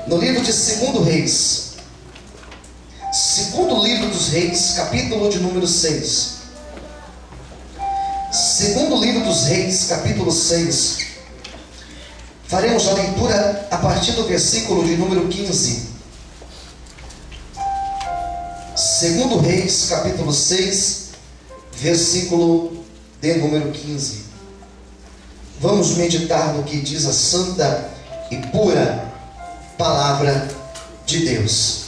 no livro de 2 Reis, segundo livro dos Reis, capítulo de número 6. Segundo livro dos Reis, capítulo 6. Faremos a leitura a partir do versículo de número 15. Segundo Reis, capítulo 6, versículo de número 15. Vamos meditar no que diz a santa e pura palavra de Deus.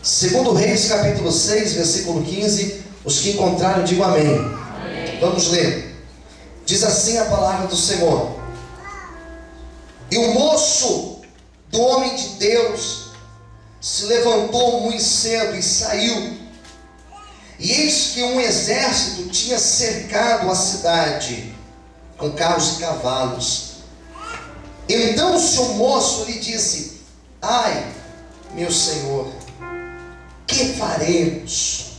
Segundo Reis, capítulo 6, versículo 15. Os que encontraram, digam amém. Amém. Vamos ler. Diz assim a palavra do Senhor: E o moço do homem de Deus se levantou muito cedo e saiu. E eis que um exército tinha cercado a cidade com carros e cavalos. Então o seu moço lhe disse: Ai, meu senhor, que faremos?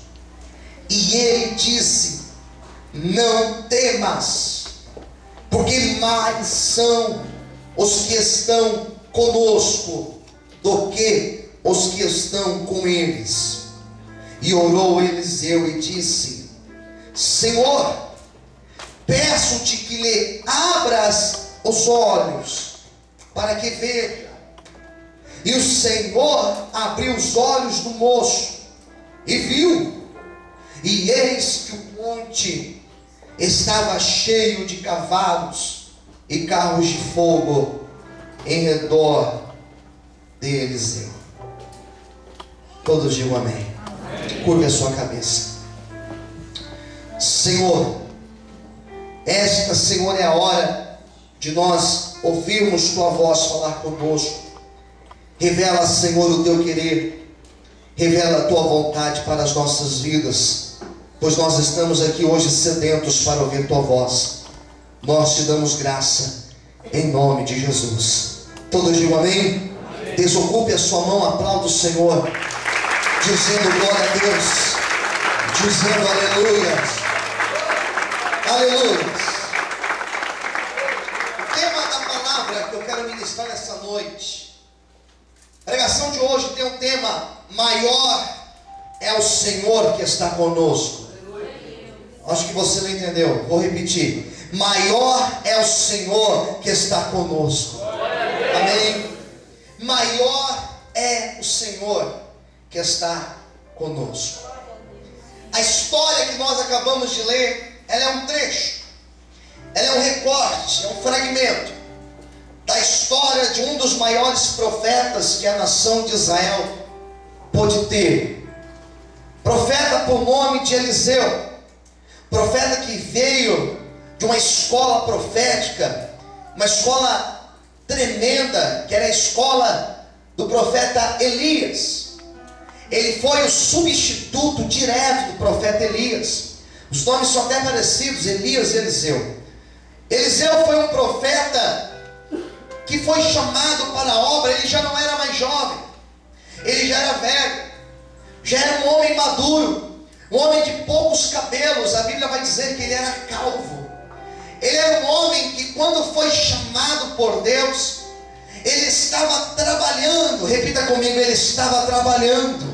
E ele disse: Não temas, porque mais são os que estão conosco do que os que estão com eles. E orou Eliseu e disse: Senhor, peço-te que lhe abras os olhos para que veja. E o Senhor abriu os olhos do moço e viu, e eis que o monte estava cheio de cavalos e carros de fogo em redor de Eliseu. Todos digam amém. Curve a sua cabeça. Senhor, esta, Senhor, é a hora de nós ouvirmos tua voz falar conosco. Revela, Senhor, o teu querer, revela a tua vontade para as nossas vidas, pois nós estamos aqui hoje sedentos para ouvir tua voz. Nós te damos graça em nome de Jesus. Todos digam amém? Amém. Desocupe a sua mão, aplauda o Senhor, dizendo glória a Deus, dizendo aleluia, aleluia. O tema da palavra que eu quero ministrar essa noite, a pregação de hoje tem um tema: maior é o Senhor que está conosco. Acho que você não entendeu, vou repetir: maior é o Senhor que está conosco. Amém? Maior é o Senhor que está conosco. A história que nós acabamos de ler, ela é um trecho, ela é um recorte, é um fragmento da história de um dos maiores profetas que a nação de Israel pôde ter. Profeta por nome de Eliseu, profeta que veio de uma escola profética, uma escola tremenda, que era a escola do profeta Elias. Ele foi o substituto direto do profeta Elias. Os nomes são até parecidos, Elias e Eliseu. Eliseu foi um profeta que foi chamado para a obra. Ele já não era mais jovem, ele já era velho, já era um homem maduro, um homem de poucos cabelos. A Bíblia vai dizer que ele era calvo. Ele era um homem que, quando foi chamado por Deus, ele estava trabalhando. Repita comigo: ele estava trabalhando.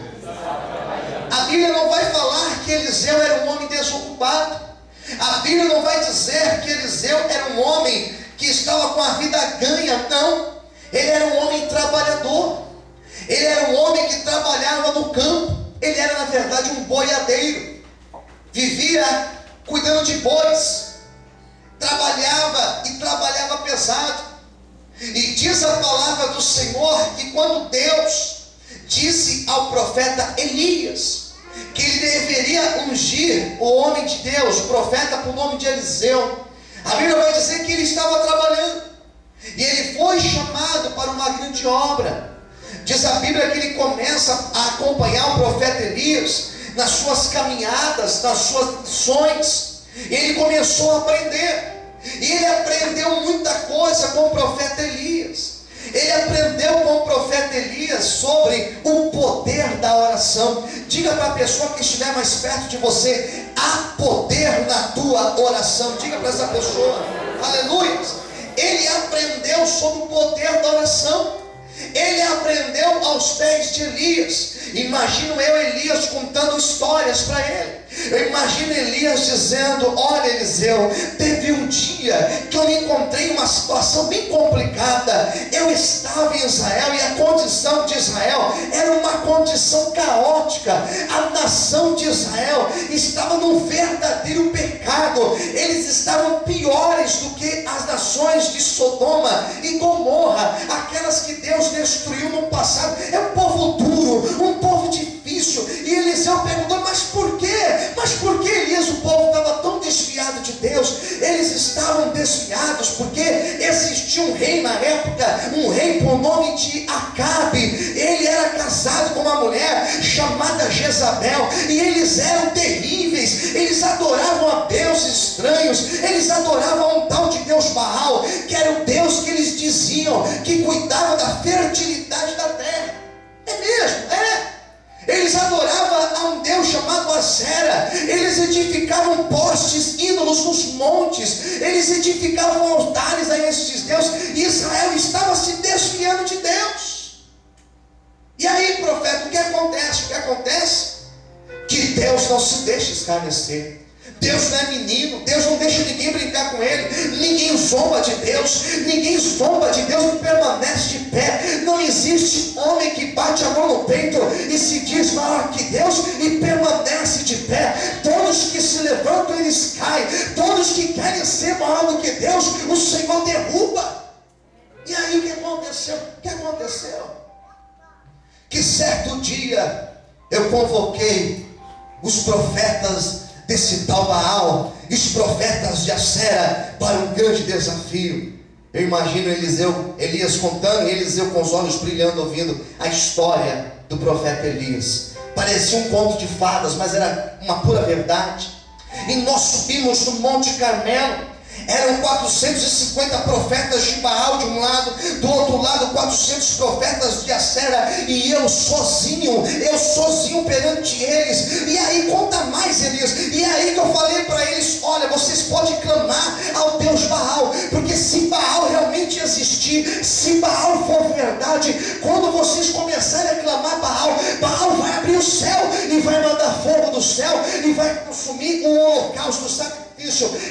A Bíblia não vai falar que Eliseu era um homem desocupado. A Bíblia não vai dizer que Eliseu era um homem que estava com a vida ganha. Não, ele era um homem trabalhador. Ele era um homem que trabalhava no campo. Ele era, na verdade, um boiadeiro. Vivia cuidando de bois. Trabalhava e trabalhava pesado. E diz a palavra do Senhor que quando Deus disse ao profeta Elias que ele deveria ungir o homem de Deus, o profeta por nome de Eliseu, a Bíblia vai dizer que ele estava trabalhando e ele foi chamado para uma grande obra. Diz a Bíblia que ele começa a acompanhar o profeta Elias nas suas caminhadas, nas suas missões. Ele começou a aprender, e ele aprendeu muita coisa com o profeta Elias. Ele aprendeu com o profeta Elias sobre o poder da oração. Diga para a pessoa que estiver mais perto de você: há poder na tua oração. Diga para essa pessoa, aleluia. Ele aprendeu sobre o poder da oração. Ele aprendeu aos pés de Elias. Imagino eu, Elias, contando histórias para ele. Eu imagino Elias dizendo: olha, Eliseu, teve um dia que eu me encontrei em uma situação bem complicada. Eu estava em Israel e a condição de Israel era uma condição caótica. A nação de Israel estava num verdadeiro pecado. Eles estavam piores do que as nações de Sodoma e Gomorra, aquelas que Deus destruiu no passado. É um povo duro, um povo difícil. E Eliseu perguntou: mas por quê? Mas por que, Elias, o povo estava tão desviado de Deus? Eles estavam desviados porque existia um rei na época, um rei por nome de Acabe. Ele era casado com uma mulher chamada Jezabel, e eles eram terríveis. Eles adoravam a deuses estranhos. Eles adoravam um tal de Deus Baal, que era o Deus que eles diziam que cuidava da fertilidade da terra. É mesmo, é. Eles adoravam a um Deus chamado Acera. Eles edificavam postes, ídolos nos montes. Eles edificavam altares a esses deuses. E Israel estava se desviando de Deus. E aí, profeta, o que acontece? O que acontece? Que Deus não se deixa escarnecer. Deus não é menino. Deus não deixa ninguém brincar com ele. Ninguém zomba de Deus. Ninguém zomba de Deus e permanece de pé. Não existe homem que bate a mão no peito e se diz maior que Deus e permanece de pé. Todos que se levantam, eles caem. Todos que querem ser maior do que Deus, o Senhor derruba. E aí o que aconteceu? O que aconteceu? Que certo dia eu convoquei os profetas desse tal Baal, os profetas de Acera, para um grande desafio. Eu imagino Elias contando, e Eliseu com os olhos brilhando, ouvindo a história do profeta Elias. Parecia um conto de fadas, mas era uma pura verdade. E nós subimos no Monte Carmelo. Eram 450 profetas de Baal de um lado, do outro lado 400 profetas de Acera, e eu sozinho perante eles. E aí conta mais, Elias. E aí que eu falei para eles: olha, vocês podem clamar ao Deus Baal, porque se Baal realmente existir, se Baal for verdade, quando vocês começarem a clamar Baal vai abrir o céu e vai mandar fogo do céu e vai consumir o holocausto, o sacrifício.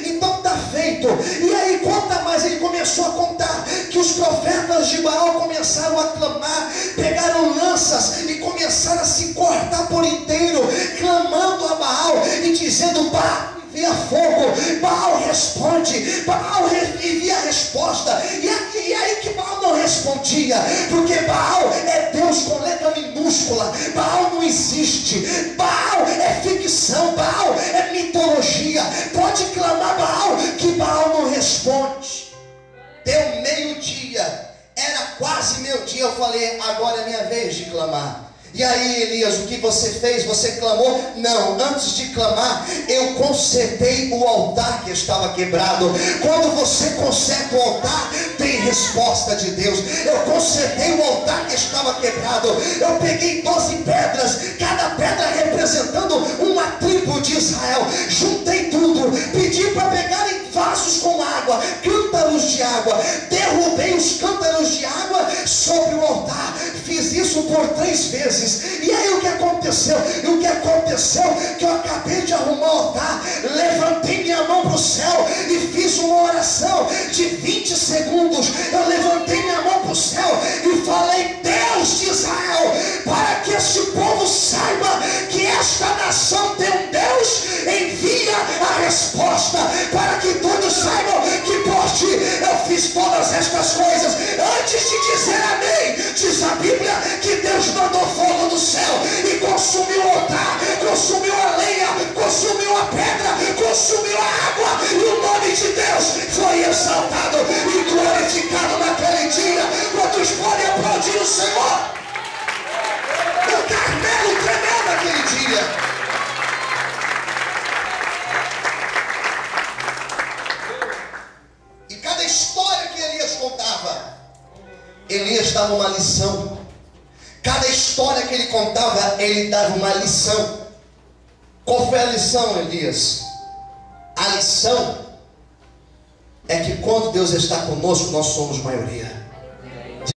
Então está feito. E aí conta mais. Ele começou a contar que os profetas de Baal começaram a clamar, pegaram lanças e começaram a se cortar por inteiro, clamando a Baal e dizendo: Baal envia fogo, Baal responde, Baal envia a resposta. E aí que Baal não respondia, porque Baal é Deus com letra minúscula. Baal não existe. Baal é ficção. Baal é mitologia. Pode clamar Baal, que Baal não responde. Deu meio-dia, era quase meio-dia. Eu falei: agora é minha vez de clamar. E aí, Elias, o que você fez? Você clamou? Não, antes de clamar, eu consertei o altar que estava quebrado. Quando você conserta o altar, tem resposta de Deus. Eu consertei o altar que estava quebrado. Eu peguei 12 pedras, cada pedra representando uma tribo de Israel. Juntei tudo, pedi para pegarem vasos com água, cântaros de água. Derrubei os cântaros de água sobre o altar. Fiz isso por 3 vezes. E aí o que aconteceu? Que eu acabei de arrumar o altar, levantei minha mão para o céu e fiz uma oração de 20 segundos. Eu levantei minha mão para o céu e falei: Deus de Israel, para que este povo saiba que esta nação tem um Deus, envia a resposta, para que todos saibam que por ti eu fiz todas estas coisas. Antes de dizer amém, diz a Bíblia que Deus mandou fogo do céu e consumiu o altar, consumiu a lenha, consumiu a pedra, consumiu a água, e o nome de Deus foi exaltado e glorificado naquele dia. Quantos podem aplaudir o Senhor? O Carmelo tremeu naquele dia. E cada história que Elias contava, Elias dava uma lição. Cada história que ele contava, ele dava uma lição. Qual foi a lição, Elias? A lição é que quando Deus está conosco, nós somos maioria.